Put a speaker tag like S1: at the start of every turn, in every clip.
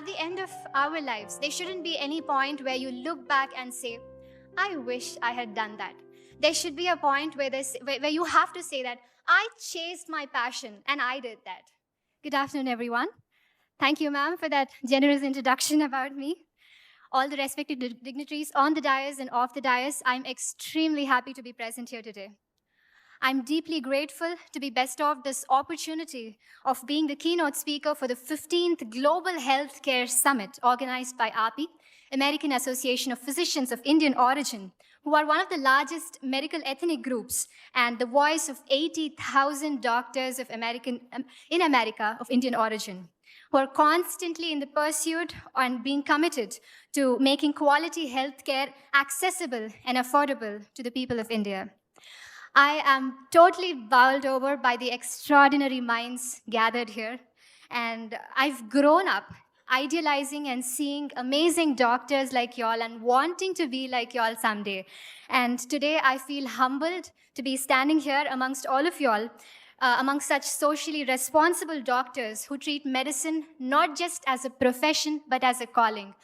S1: the end of our lives, there shouldn't be any point where you look back and say, I wish I had done that. There should be a point where you have to say that, I chased my passion and I did that. Good afternoon, everyone. Thank you, ma'am, for that generous introduction about me. All the respected dignitaries on the dais and off the dais, I'm extremely happy to be present here today. I'm deeply grateful to be bestowed this opportunity of being the keynote speaker for the 15th Global Healthcare Summit organized by API, American Association of Physicians of Indian Origin, who are one of the largest medical ethnic groups and the voice of 80,000 doctors in America of Indian origin, who are constantly in the pursuit and being committed to making quality healthcare accessible and affordable to the people of India. I am totally bowled over by the extraordinary minds gathered here, and I've grown up idealizing and seeing amazing doctors like y'all and wanting to be like y'all someday. And today I feel humbled to be standing here amongst all of y'all, amongst such socially responsible doctors who treat medicine not just as a profession, but as a calling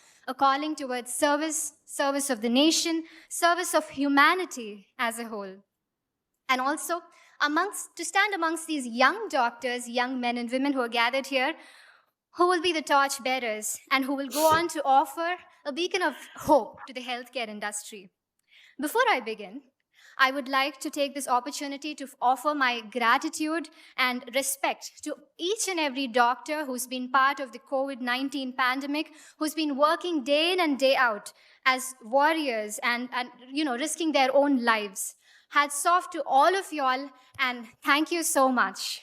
S1: towards service of the nation, service of humanity as a whole. And also, to stand amongst these young doctors, young men and women who are gathered here, who will be the torch bearers and who will go on to offer a beacon of hope to the healthcare industry. Before I begin, I would like to take this opportunity to offer my gratitude and respect to each and every doctor who's been part of the COVID-19 pandemic, who's been working day in and day out as warriors and risking their own lives. Hats off to all of y'all, and thank you so much.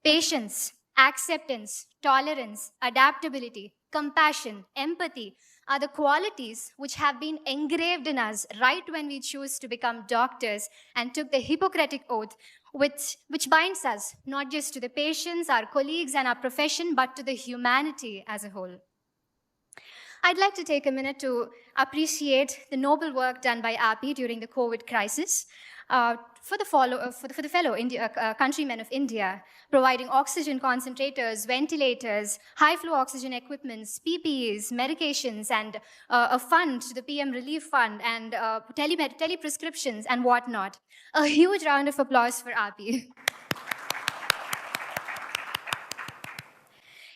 S1: Patience, acceptance, tolerance, adaptability, compassion, empathy are the qualities which have been engraved in us right when we choose to become doctors and took the Hippocratic Oath, which binds us not just to the patients, our colleagues, and our profession, but to the humanity as a whole. I'd like to take a minute to appreciate the noble work done by API during the COVID crisis. For the fellow countrymen of India, providing oxygen concentrators, ventilators, high-flow oxygen equipments, PPEs, medications, and a fund to the PM Relief Fund, and teleprescriptions and whatnot. A huge round of applause for API.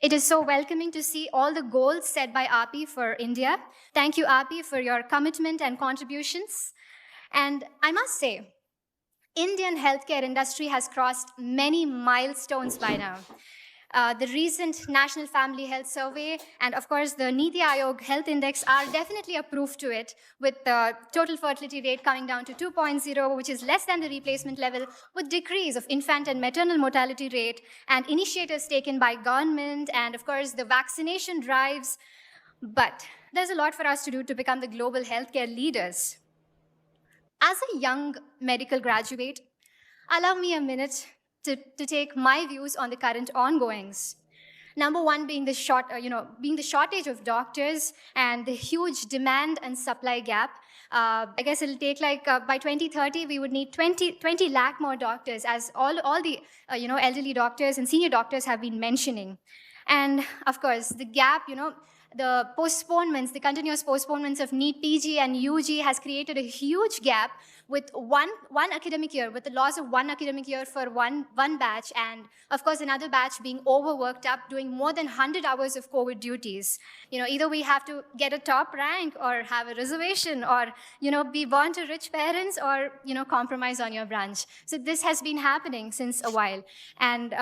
S1: It is so welcoming to see all the goals set by API for India. Thank you, API, for your commitment and contributions. And I must say, Indian healthcare industry has crossed many milestones by now. The recent National Family Health Survey and, of course, the Niti Aayog Health Index are definitely a proof to it, with the total fertility rate coming down to 2.0, which is less than the replacement level, with decrease of infant and maternal mortality rate, and initiatives taken by government, and, of course, the vaccination drives. But there's a lot for us to do to become the global healthcare leaders. As a young medical graduate, allow me a minute to take my views on the current ongoings. Number one being the shortage of doctors and the huge demand and supply gap. I guess it'll take by 2030 we would need 20 lakh more doctors, as all the elderly doctors and senior doctors have been mentioning. And of course, the gap, the postponements, the continuous postponements of NEET PG and UG has created a huge gap with one academic year, with the loss of one academic year for one batch, and of course another batch being overworked up, doing more than 100 hours of COVID duties. Either we have to get a top rank or have a reservation or, be born to rich parents or, compromise on your branch. So this has been happening since a while. And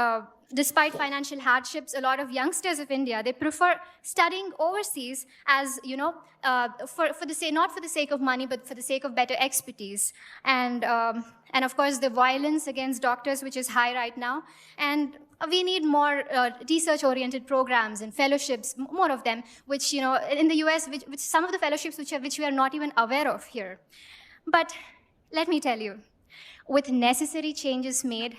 S1: despite financial hardships, a lot of youngsters of India, they prefer studying overseas as, not for the sake of money, but for the sake of better expertise. And of course, the violence against doctors, which is high right now. And we need more research-oriented programs and fellowships, more of them, which, in the US, which some of the fellowships which we are not even aware of here. But let me tell you, with necessary changes made,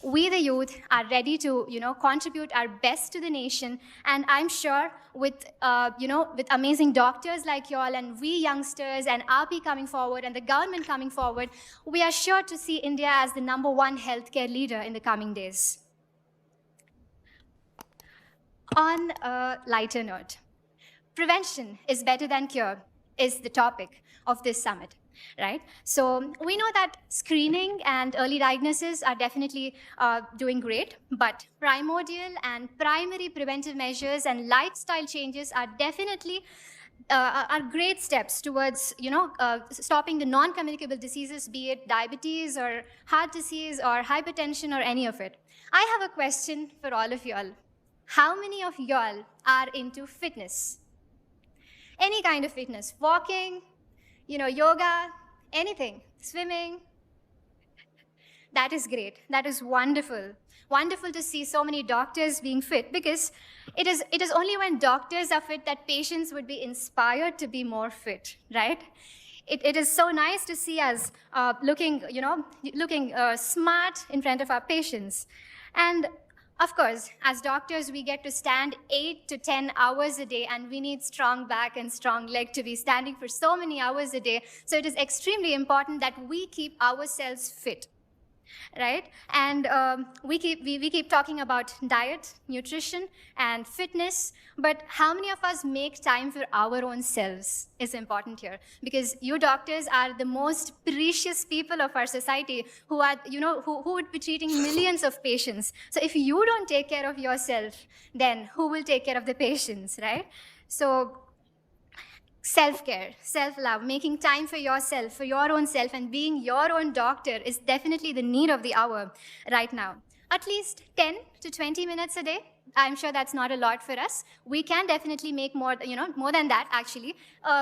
S1: we, the youth, are ready to, contribute our best to the nation. And I'm sure with amazing doctors like y'all and we youngsters and API coming forward and the government coming forward, we are sure to see India as the #1 healthcare leader in the coming days. On a lighter note, prevention is better than cure is the topic of this summit, right? So we know that screening and early diagnosis are definitely doing great, but primordial and primary preventive measures and lifestyle changes are definitely are great steps towards stopping the non-communicable diseases, be it diabetes or heart disease or hypertension or any of it. I have a question for all of y'all. How many of y'all are into fitness? Any kind of fitness, walking, yoga, anything, swimming. That is great. That is wonderful. Wonderful to see so many doctors being fit, because it is only when doctors are fit that patients would be inspired to be more fit, right? It is so nice to see us looking smart in front of our patients. And of course, as doctors, we get to stand 8 to 10 hours a day, and we need strong back and strong leg to be standing for so many hours a day. So it is extremely important that we keep ourselves fit, right? And we keep talking about diet, nutrition, and fitness, but how many of us make time for our own selves is important here, because you doctors are the most precious people of our society who are, who would be treating millions of patients. So if you don't take care of yourself, then who will take care of the patients, right? So self-care, self-love, making time for yourself, for your own self, and being your own doctor is definitely the need of the hour right now. At least 10 to 20 minutes a day. I'm sure that's not a lot for us. We can definitely make more than that, actually.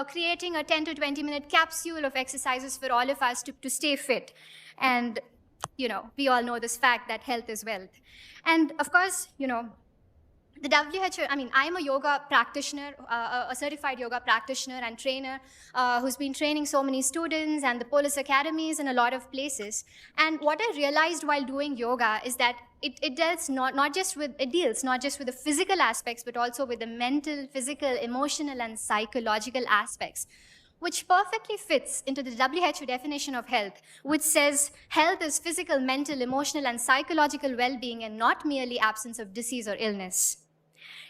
S1: Creating a 10 to 20-minute capsule of exercises for all of us to stay fit. And, we all know this fact that health is wealth. And, of course, the WHO, I'm a yoga practitioner, a certified yoga practitioner and trainer who's been training so many students and the police academies in a lot of places. And what I realized while doing yoga is that it deals not just with the physical aspects, but also with the mental, physical, emotional, and psychological aspects, which perfectly fits into the WHO definition of health, which says health is physical, mental, emotional, and psychological well-being, and not merely absence of disease or illness.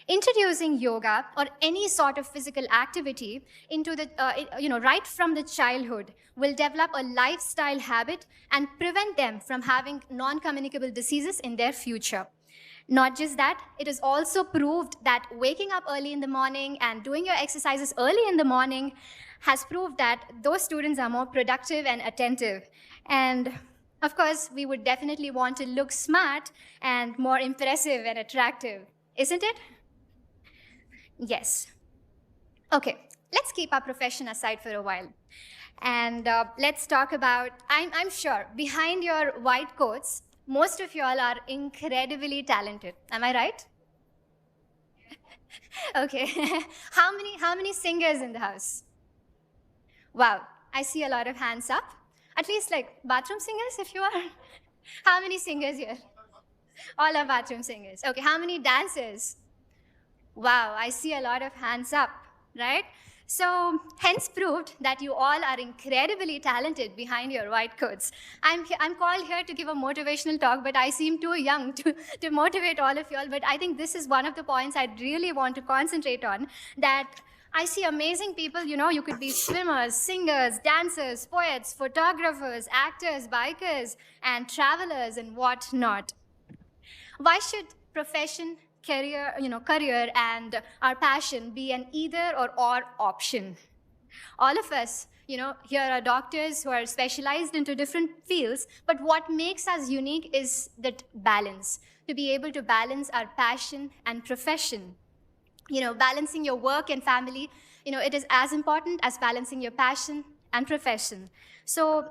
S1: Introducing yoga or any sort of physical activity into the, right from the childhood will develop a lifestyle habit and prevent them from having non-communicable diseases in their future. Not just that, it is also proved that waking up early in the morning and doing your exercises early in the morning has proved that those students are more productive and attentive. And of course, we would definitely want to look smart and more impressive and attractive, isn't it? Yes. Okay, let's keep our profession aside for a while. And let's talk about, I'm sure, behind your white coats, most of y'all are incredibly talented. Am I right? Okay. How many singers in the house? Wow, I see a lot of hands up. At least like bathroom singers, if you are. How many singers here? All are bathroom singers. Okay, how many dancers? Wow, I see a lot of hands up, right? So, hence proved that you all are incredibly talented behind your white coats. I'm called here to give a motivational talk, but I seem too young to motivate all of you all. But I think this is one of the points I'd really want to concentrate on, that I see amazing people, you could be swimmers, singers, dancers, poets, photographers, actors, bikers, and travelers, and whatnot. Why should profession, career and our passion be an either or option? All of us, here are doctors who are specialized into different fields, but what makes us unique is that balance, to be able to balance our passion and profession. Balancing your work and family, it is as important as balancing your passion and profession. So,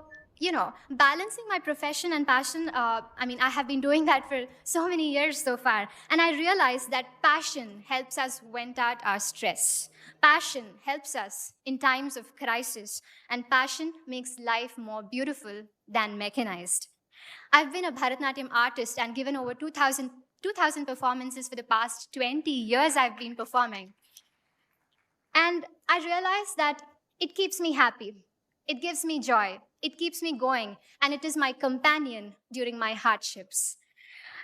S1: balancing my profession and passion, I have been doing that for so many years so far. And I realized that passion helps us vent out our stress. Passion helps us in times of crisis. And passion makes life more beautiful than mechanized. I've been a Bharatanatyam artist and given over 2,000 performances for the past 20 years I've been performing. And I realized that it keeps me happy. It gives me joy. It keeps me going. And it is my companion during my hardships.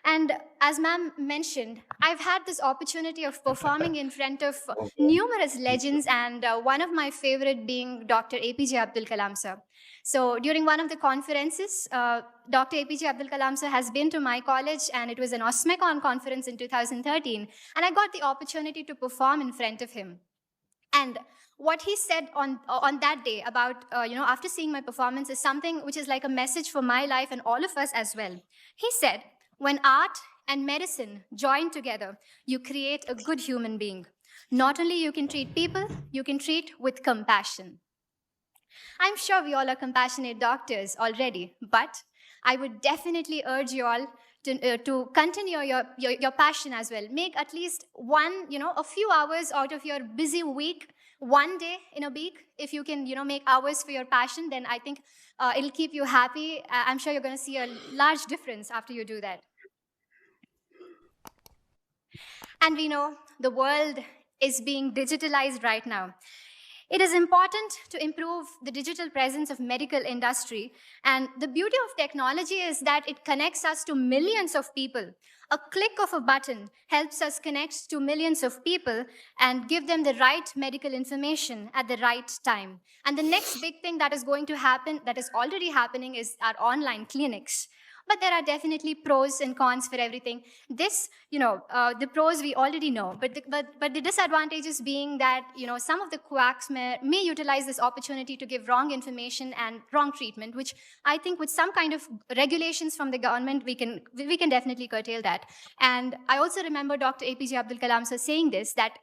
S1: And as ma'am mentioned, I've had this opportunity of performing in front of numerous legends, and one of my favorite being Dr. APJ Abdul Kalam sir. So during one of the conferences, Dr. APJ Abdul Kalam sir has been to my college, and it was an OSMECON conference in 2013, and I got the opportunity to perform in front of him. And what he said on that day about, after seeing my performance is something which is like a message for my life and all of us as well. He said, when art and medicine join together, you create a good human being. Not only you can treat people, you can treat with compassion. I'm sure we all are compassionate doctors already, but I would definitely urge you all to continue your passion as well. Make at least a few hours out of your busy week, one day in a week. If you can, make hours for your passion, then I think it'll keep you happy. I'm sure you're going to see a large difference after you do that. And we know the world is being digitalized right now. It is important to improve the digital presence of medical industry. And the beauty of technology is that it connects us to millions of people. A click of a button helps us connect to millions of people and give them the right medical information at the right time. And the next big thing that is going to happen, that is already happening, is our online clinics. But there are definitely pros and cons for everything. This, the pros we already know, but the disadvantages being that, some of the quacks may utilize this opportunity to give wrong information and wrong treatment, which I think with some kind of regulations from the government, we can definitely curtail that. And I also remember Dr. APJ Abdul Kalam sir saying this, that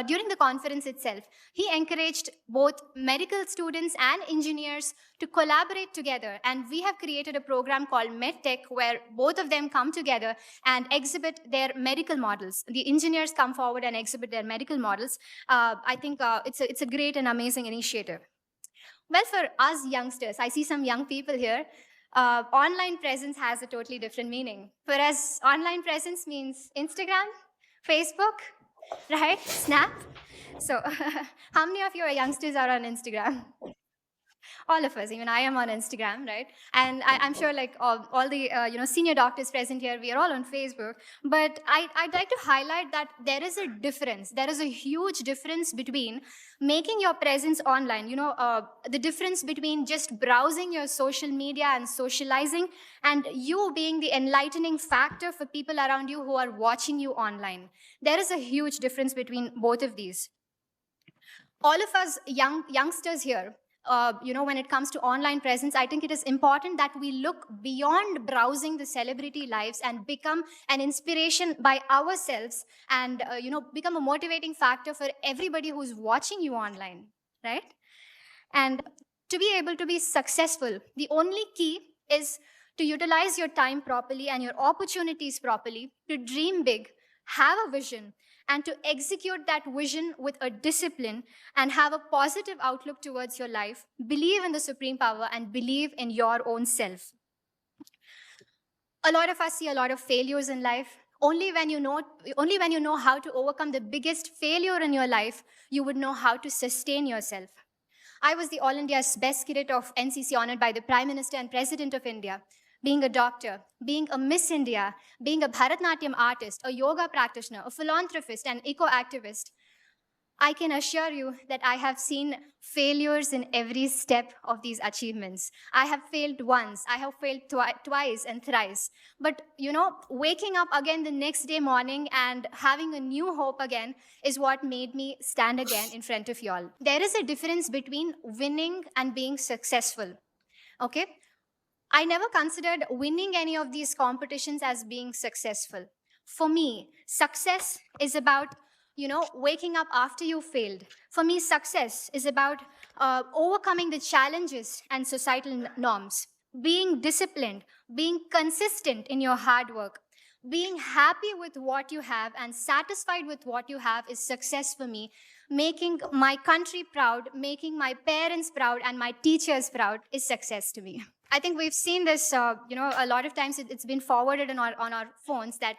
S1: during the conference itself, he encouraged both medical students and engineers to collaborate together. And we have created a program called MedTech, where both of them come together and exhibit their medical models. The engineers come forward and exhibit their medical models. I think it's a great and amazing initiative. Well, for us youngsters, I see some young people here. Online presence has a totally different meaning. For us, online presence means Instagram, Facebook, right? Snap. So how many of your youngsters are on Instagram? All of us, even I am on Instagram, right? And I'm sure like all the senior doctors present here, we are all on Facebook. But I'd like to highlight that there is a difference. There is a huge difference between making your presence online, the difference between just browsing your social media and socializing, and you being the enlightening factor for people around you who are watching you online. There is a huge difference between both of these. All of us youngsters here, when it comes to online presence, I think it is important that we look beyond browsing the celebrity lives and become an inspiration by ourselves and, become a motivating factor for everybody who's watching you online, right? And to be able to be successful, the only key is to utilize your time properly and your opportunities properly, to dream big, have a vision, and to execute that vision with a discipline and have a positive outlook towards your life. Believe in the supreme power and believe in your own self. A lot of us see a lot of failures in life. Only when you know how to overcome the biggest failure in your life, you would know how to sustain yourself. I was the All India's Best Cadet of NCC, honored by the Prime Minister and President of India. Being a doctor, being a Miss India, being a Bharatanatyam artist, a yoga practitioner, a philanthropist, and eco-activist, I can assure you that I have seen failures in every step of these achievements. I have failed once, I have failed twice and thrice. But, waking up again the next day morning and having a new hope again is what made me stand again in front of y'all. There is a difference between winning and being successful, okay? I never considered winning any of these competitions as being successful. For me, success is about, waking up after you failed. For me, success is about overcoming the challenges and societal norms, being disciplined, being consistent in your hard work, being happy with what you have and satisfied with what you have is success for me. Making my country proud, making my parents proud, and my teachers proud is success to me. I think we've seen this, a lot of times it's been forwarded on our phones that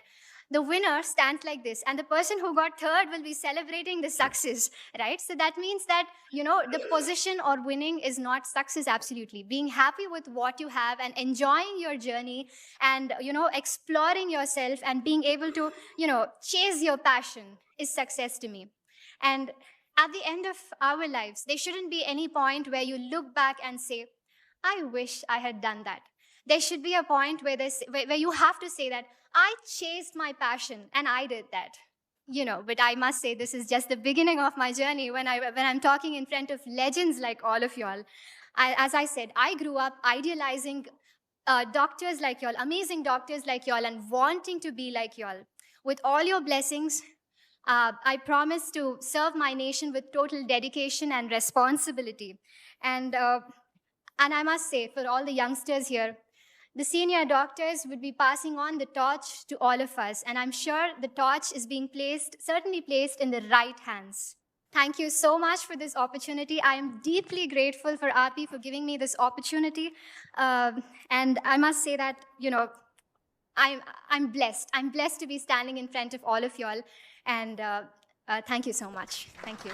S1: the winner stands like this, and the person who got third will be celebrating the success, right? So that means that, the position or winning is not success. Absolutely, being happy with what you have and enjoying your journey, and exploring yourself and being able to chase your passion is success to me. And at the end of our lives, there shouldn't be any point where you look back and say, I wish I had done that. There should be a point where you have to say that I chased my passion and I did that. But I must say this is just the beginning of my journey when I'm talking in front of legends like all of y'all. As I said, I grew up idealizing doctors like y'all, amazing doctors like y'all, and wanting to be like y'all. With all your blessings, I promise to serve my nation with total dedication and responsibility. And I must say, for all the youngsters here, the senior doctors would be passing on the torch to all of us. And I'm sure the torch is being certainly placed in the right hands. Thank you so much for this opportunity. I am deeply grateful for RP for giving me this opportunity. And I must say that, I'm blessed. I'm blessed to be standing in front of all of y'all. And thank you so much. Thank you.